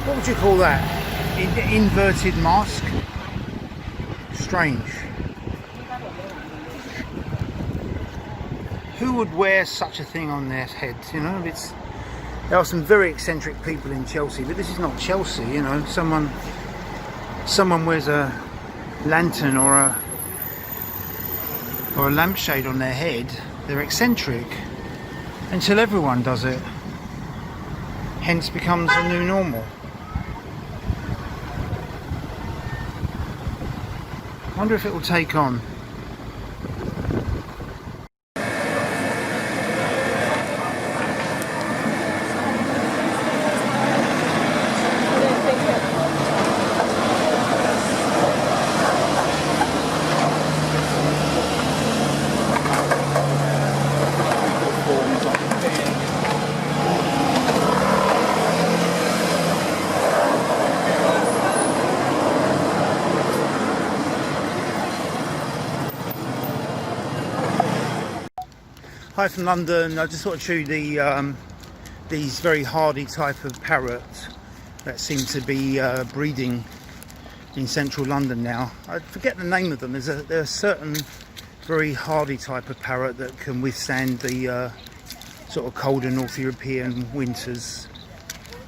What would you call that? Inverted mask? Strange. Who would wear such a thing on their heads, you know? There are some very eccentric people in Chelsea, but this is not Chelsea, you know. Someone wears a lantern or a lampshade on their head, they're eccentric until everyone does it. Hence becomes a new normal. I wonder if it will take on. Hi from London. I just thought I'd show you these very hardy type of parrots that seem to be breeding in central London now. I forget the name of them. There's a certain very hardy type of parrot that can withstand the sort of colder North European winters,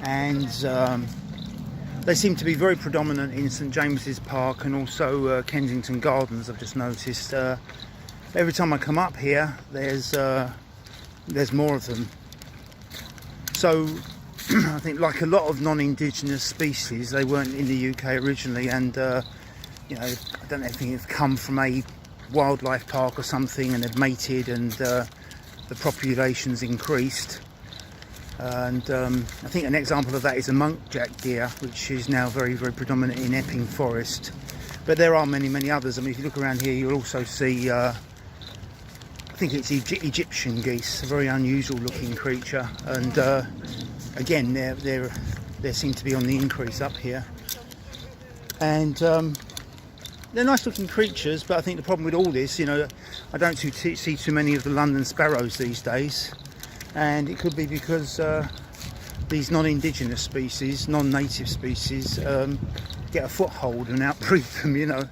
and they seem to be very predominant in St James's Park and also Kensington Gardens. I've just noticed. Every time I come up here, there's more of them. So I think, like a lot of non-indigenous species, they weren't in the UK originally, and you know, I don't know if they've come from a wildlife park or something, and they've mated, and the population's increased. And I think an example of that is a monkjack deer, which is now very, very predominant in Epping Forest. But there are many, many others. I mean, if you look around here, you'll also see. I think it's Egyptian geese, a very unusual looking creature, and again they seem to be on the increase up here, and they're nice looking creatures. But I think the problem with all this, you know, I don't see too many of the London sparrows these days, and it could be because these non-indigenous species, non-native species, get a foothold and outbreed them, you know.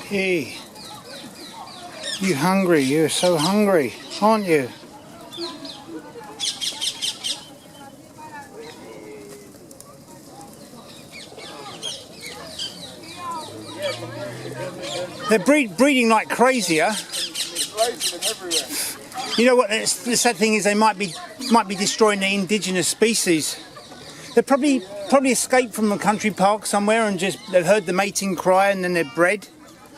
Hey, you hungry? You're so hungry, aren't you? They're breeding like crazy, huh? You know what? The sad thing is, they might be destroying the indigenous species. They probably escaped from a country park somewhere and they've heard the mating cry and then they're bred.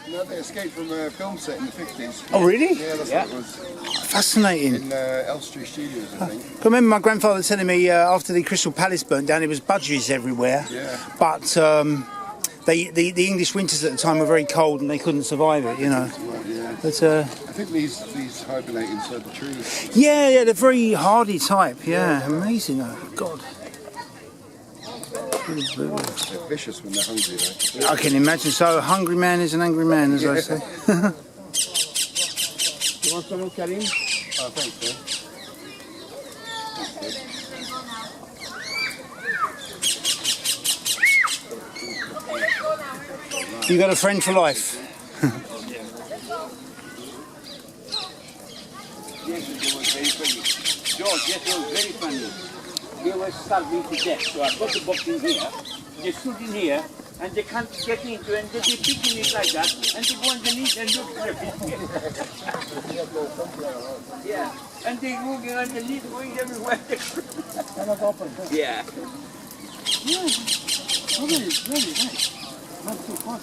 No, they escaped from a film set in the 50s. Oh, really? Yeah, that's what it was. Fascinating. In Elstree Studios, I think. I remember my grandfather telling me after the Crystal Palace burnt down, there was budgies everywhere. Yeah. But the English winters at the time were very cold and they couldn't survive it, you know. Well, yeah. But I think these hibernate inside the trees. yeah, they're very hardy type. Yeah, amazing. Oh, God. They're vicious when they're hungry, though. I can imagine. So a hungry man is an angry man, as I say. You want some, Karim? Oh, thanks, man. You got a friend for life. Yes, it was very funny. George, yes, it was very funny. They were starving to death, so I got the box in here, they stood in here, and they can't get into it, and they're picking it like that, and they go underneath and look for it. Yeah, and they're moving underneath, going everywhere. Yeah. Yeah, really, really nice. Not too far.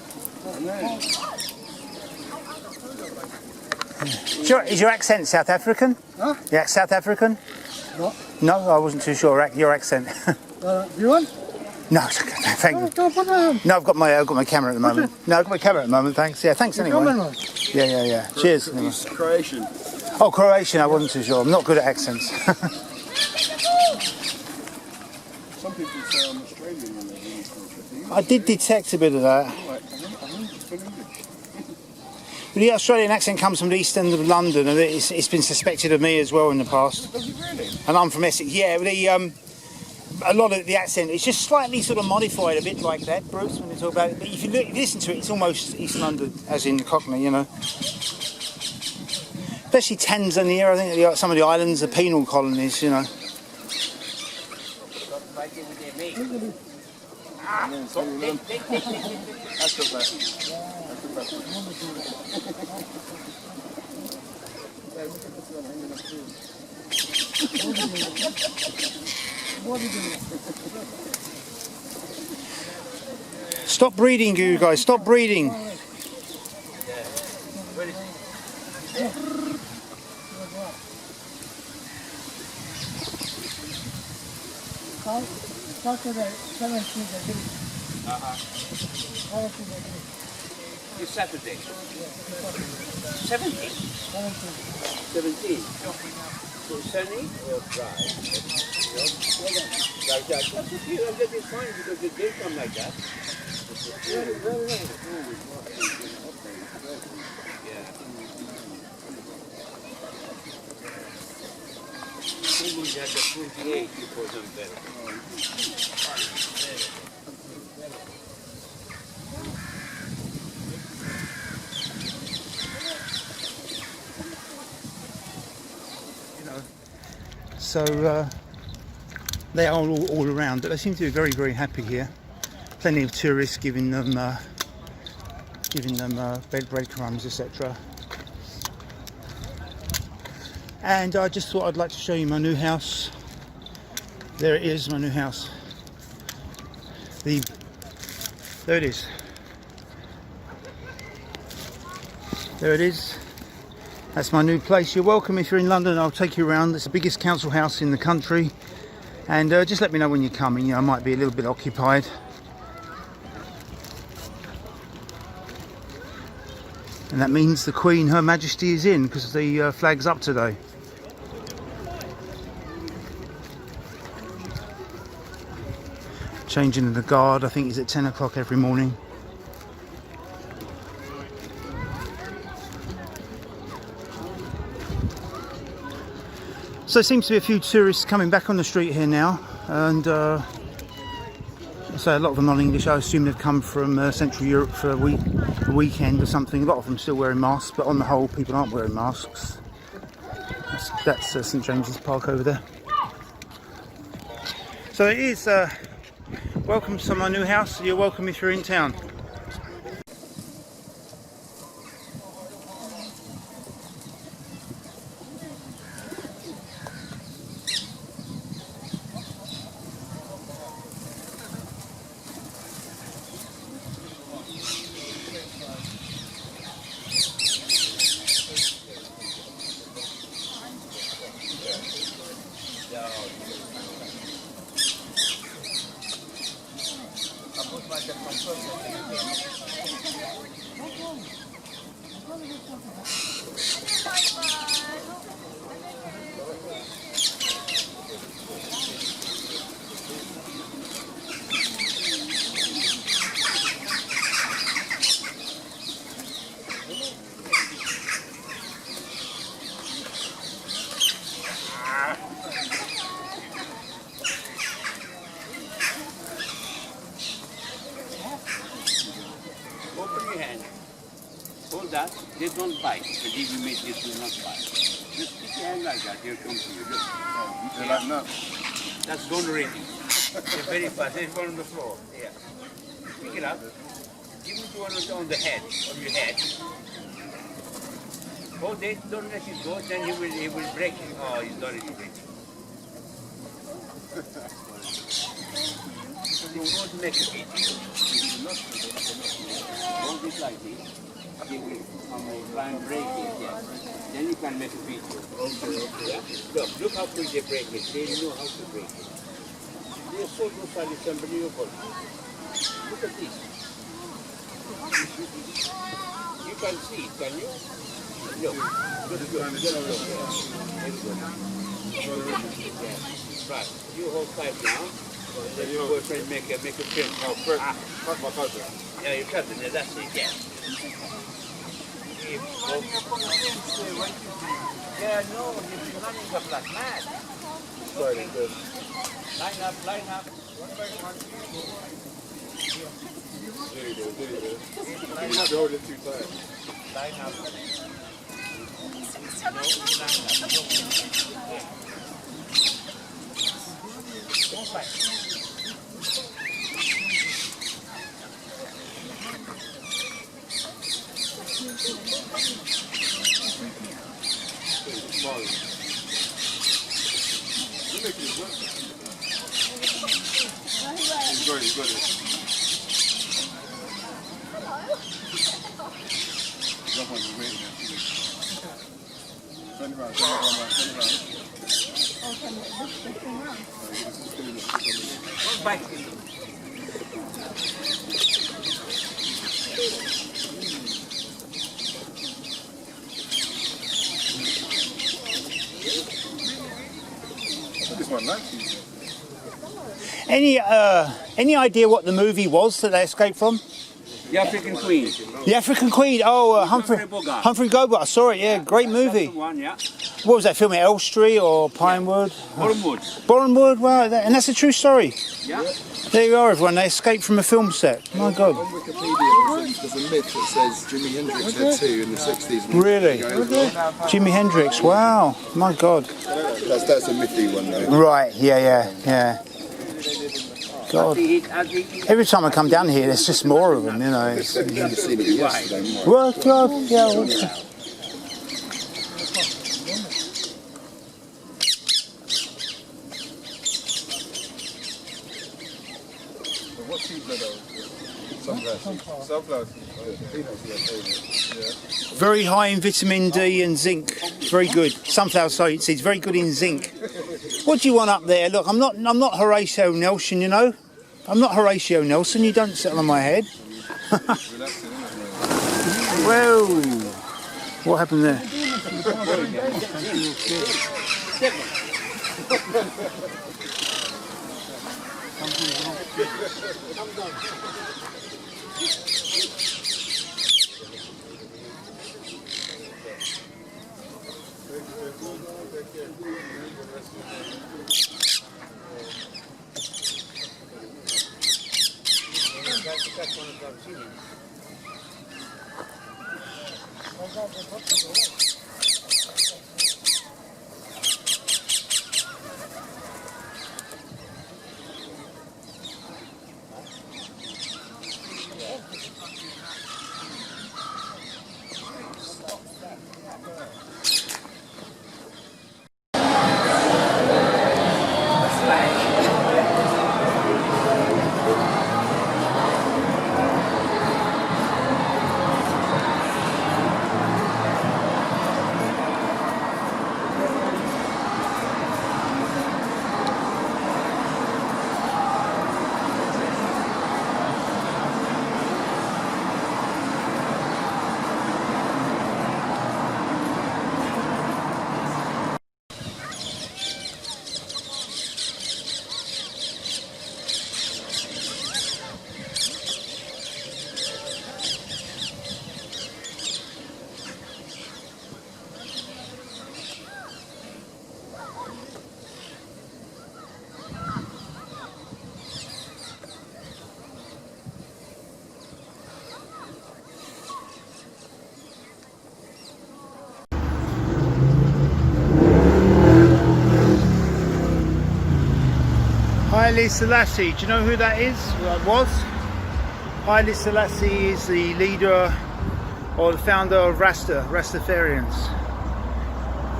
Is your accent South African? Huh? Yeah, South African? No. No, I wasn't too sure. Your accent. Do you want? No, it's okay, thank you. Go put on. No, I've got my camera at the moment. No, I've got my camera at the moment. Thanks. Yeah, thanks anyway. Yeah. Cheers. Anyway. He's Croatian. Oh, Croatian. I wasn't too sure. I'm not good at accents. Some people say I'm Australian when they're doing this country. I did detect a bit of that. I think it's good English. The Australian accent comes from the east end of London, and it's been suspected of me as well in the past. Does it really? And I'm from Essex. Yeah, but a lot of the accent is just slightly sort of modified a bit like that, Bruce, when you talk about it. But if you listen to it, it's almost East London, as in the Cockney, you know. Especially Tanzania, I think some of the islands are penal colonies, you know. That's not bad. Stop breeding, you guys. Stop breeding. It's Saturday. 17? 17. So sunny or dry? Like that. That's okay. That is fine because the day come like that. Very, very nice. Yeah. Maybe that the 28 before them better. So they are all around, but they seem to be very, very happy here. Plenty of tourists giving them breadcrumbs, etc. And I just thought I'd like to show you my new house. There it is, my new house. There it is. There it is. That's my new place. You're welcome if you're in London. I'll take you around. It's the biggest council house in the country. And just let me know when you're coming. You know, I might be a little bit occupied. And that means the Queen, Her Majesty, is in because the flag's up today. Changing the guard, I think, is at 10 o'clock every morning. So there seems to be a few tourists coming back on the street here now, and I say a lot of them non-English. I assume they've come from Central Europe for a weekend or something. A lot of them still wearing masks, but on the whole, people aren't wearing masks. That's St James's Park over there. So it is. Welcome to my new house. You're welcome if you're in town. They don't bite. The baby mate, they do not bite. Just stick your hand like that, they'll come to you. Look. They're like nuts. That's gone already. They're very fast. There's one on the floor. Yeah. Pick it up. Give it to one on the head, on your head. Hold it, don't let it go, then he will break it. Oh, he's already breaking. You won't make a beat. Hold it like this. He will try and break it, yeah. Then you can make a beat. Yeah? Look how quick they break it. They know how to break it. They are so good, it's unbelievable. Look at this. You can see it, can you? Look. Right. You hold tight now. Then you go try and make a film. Oh, first, that's my cousin. Yeah, your cousin, yeah, that's it, yeah. Yeah, no, you've been running up like mad. Sorry, good. Line up, line up. One by one. There you go, there you go. You have to hold it too tight. Line up. No, line up. Yeah. Don't fight. He's got it. That one's waiting there. Turn around, turn around. Don't bite. This one likes you. Any idea what the movie was that they escaped from? The African Queen. The African Queen. Oh, Humphrey Bogart. Humphrey Bogart. I saw it. Yeah, great movie. That's the one, yeah. What was that film? At Elstree or Pinewood? Bournemouth. Bournemouth. Wow, and that's a true story. Yeah. There you are, everyone. They escaped from a film set. My God. On Wikipedia, there's a myth that says Jimi Hendrix had two in the 60s. Really? Jimi Hendrix. Wow. My God. That's a mythy one, though. Right. Yeah. God. Every time I come down here, there's just more of them. You know. It's, You've seen it yesterday, Mark. well, God. Yeah. What seeds are those? Sunflower seeds. Yeah. Very high in vitamin D and zinc. Very good. Sunflower seeds, very good in zinc. What do you want up there? Look, I'm not Horatio Nelson, you know. I'm not Horatio Nelson. You don't sit on my head. Whoa! What happened there? Haile Selassie, do you know who that is? Well, it was. Haile Selassie is the leader or the founder of Rastafarians.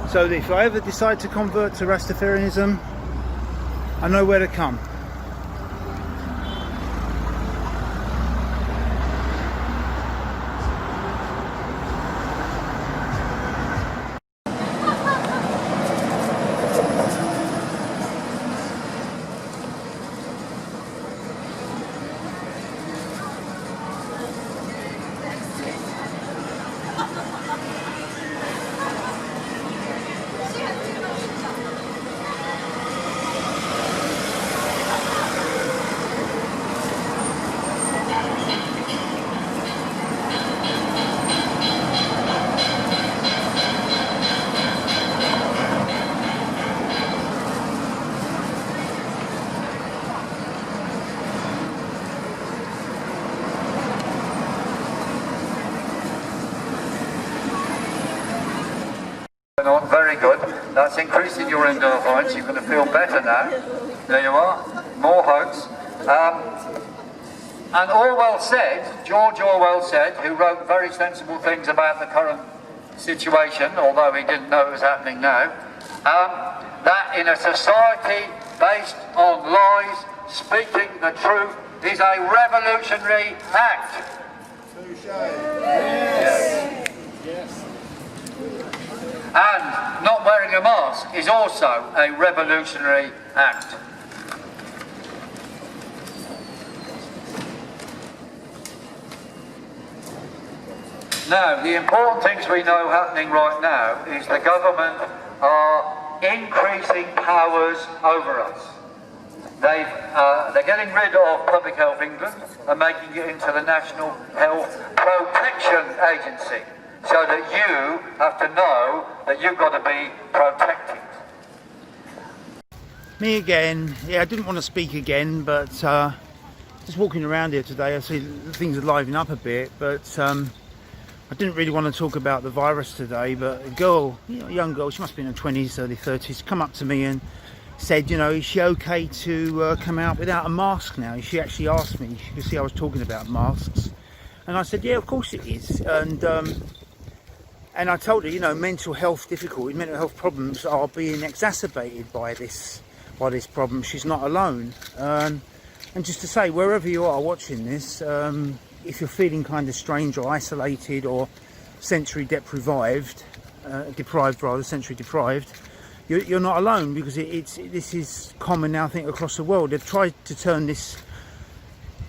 So if I ever decide to convert to Rastafarianism, I know where to come. On, very good. That's increasing your endorphins. You're going to feel better now. There you are. More hugs. And Orwell said, George Orwell said, who wrote very sensible things about the current situation, although he didn't know it was happening now, that in a society based on lies, speaking the truth is a revolutionary act. Yes. Yes. And not wearing a mask is also a revolutionary act. Now, the important things we know happening right now is the government are increasing powers over us. They're getting rid of Public Health England and making it into the National Health Protection Agency, so that you have to know that you've got to be protected. Me again. Yeah, I didn't want to speak again, but just walking around here today, I see things are livening up a bit, but I didn't really want to talk about the virus today, but a girl, a young girl, she must be in her 20s, early 30s, come up to me and said, is she okay to come out without a mask now? She actually asked me, she could see I was talking about masks. And I said, yeah, of course it is. And I told her, mental health difficulties, mental health problems are being exacerbated by this problem. She's not alone. And just to say, wherever you are watching this, if you're feeling kind of strange or isolated or sensory deprived, you're not alone, because this is common now, I think, across the world. They've tried to turn this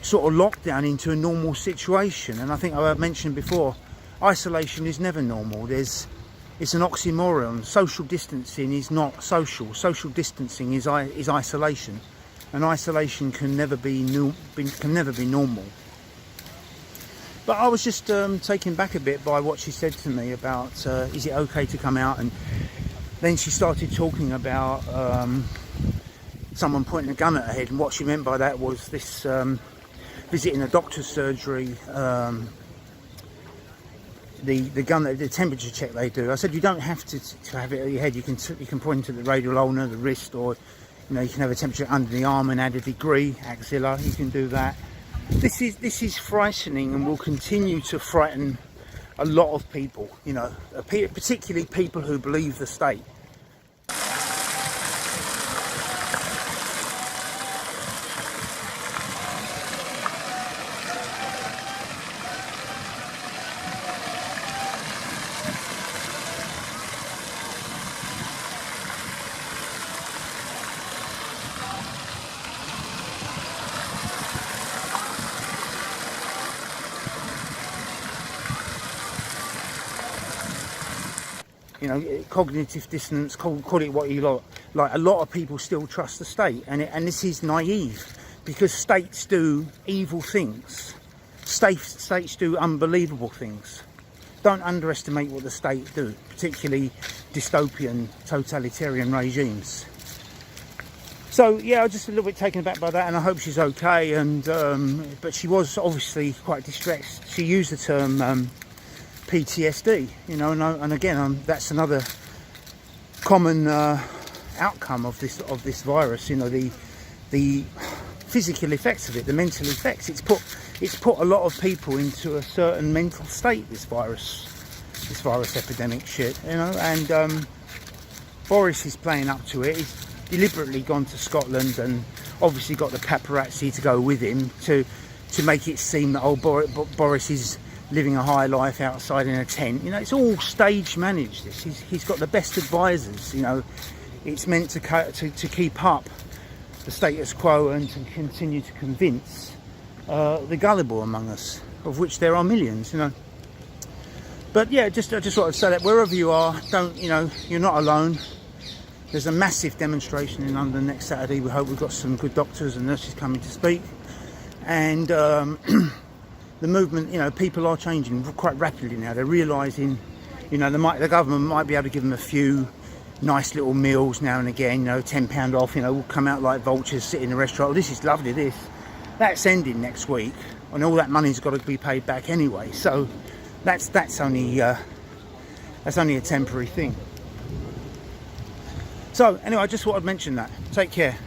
sort of lockdown into a normal situation, and I think I mentioned before, isolation is never normal. It's an oxymoron. Social distancing is not social. Social distancing is isolation, and isolation can never be normal. But I was just taken back a bit by what she said to me about is it okay to come out, and then she started talking about someone pointing a gun at her head, and what she meant by that was this visiting a doctor's surgery, the gun, the temperature check they do. I said, you don't have to have it at your head. You can point to the radial ulna, the wrist, or you can have a temperature under the arm and add a degree, axilla. You can do that. This is frightening, and will continue to frighten a lot of people. Particularly people who believe the state. Cognitive dissonance, call it what you like. A lot of people still trust the state, and this is naive, because states do evil things. States do unbelievable things. Don't underestimate what the state do, particularly dystopian, totalitarian regimes. So yeah, I was just a little bit taken aback by that, and I hope she's okay. And but she was obviously quite distressed. She used the term PTSD, and again, that's another common outcome of this virus. The the physical effects of it, the mental effects. It's put a lot of people into a certain mental state, this virus epidemic shit, you know. And Boris is playing up to it. He's deliberately gone to Scotland and obviously got the paparazzi to go with him to make it seem that Boris is living a high life outside in a tent. You know, it's all stage managed. He's got the best advisors. You know, it's meant to keep up the status quo and to continue to convince the gullible among us, of which there are millions. You know. But yeah, I just want to say that wherever you are, you're not alone. There's a massive demonstration in London next Saturday. We hope we've got some good doctors and nurses coming to speak. And the movement, you know, people are changing quite rapidly now. They're realising, you know, the government might be able to give them a few nice little meals now and again, you know, £10 off, you know, we'll come out like vultures, sit in a restaurant. Oh, this is lovely, this. That's ending next week, and all that money's got to be paid back anyway. So that's only a temporary thing. So anyway, I just thought I'd mention that. Take care.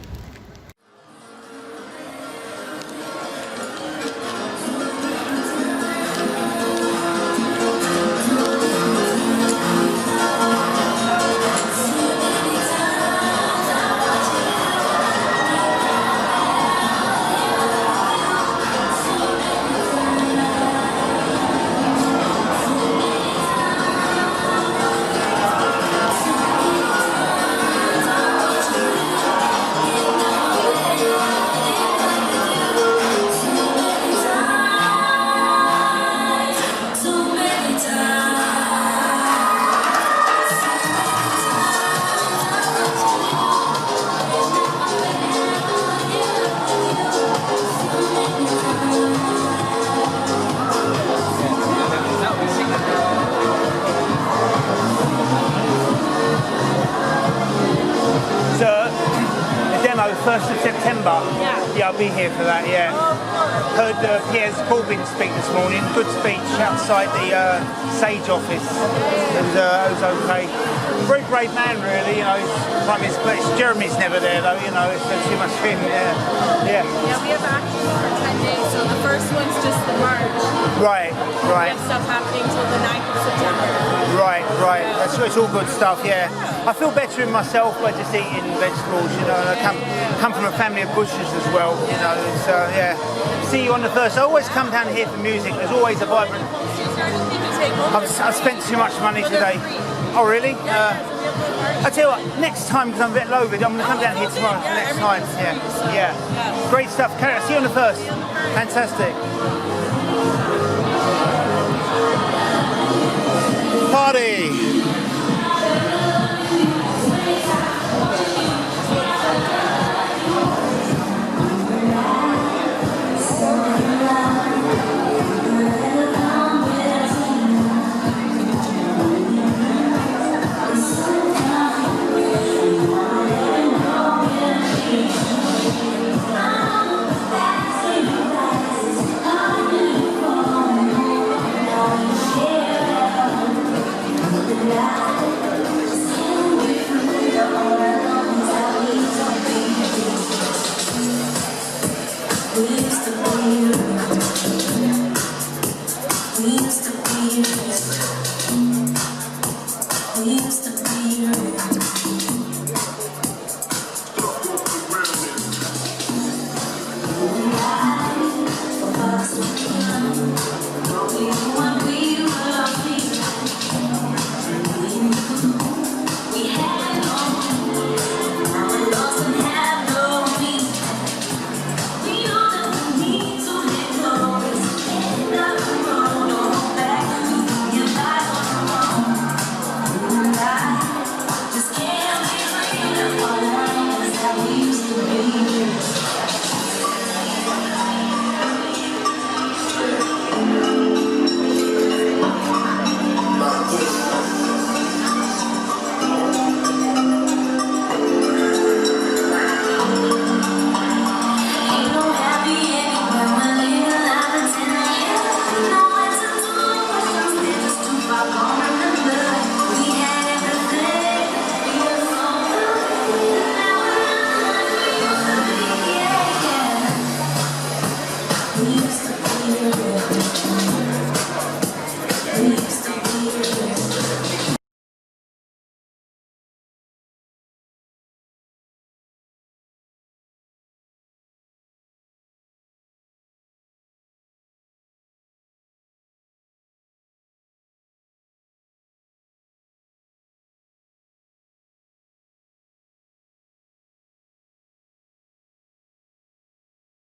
demo 1st of September. Yeah, I'll be here for that, yeah. Heard Piers Corbyn speak this morning. Good speech outside the Sage office. It was okay. Very brave man, really, you know. Prime Minister. Jeremy's never there, though, you know. It's too much for him, yeah. Yeah, we have actions for 10 days, so the first one's just the march. Right. We have stuff happening till the 9th of September. Right. It's all good stuff, yeah. I feel better in myself by just eating vegetables, you know, and I come from a family of bushers as well, you know, so yeah. See you on the 1st. I always come down here for music. There's always a vibrant... I've spent too much money today. Oh, really? I tell you what, next time, because I'm a bit low, I'm going to come down here tomorrow. Next time, yeah. Great stuff. Carry on. See you on the 1st. Fantastic.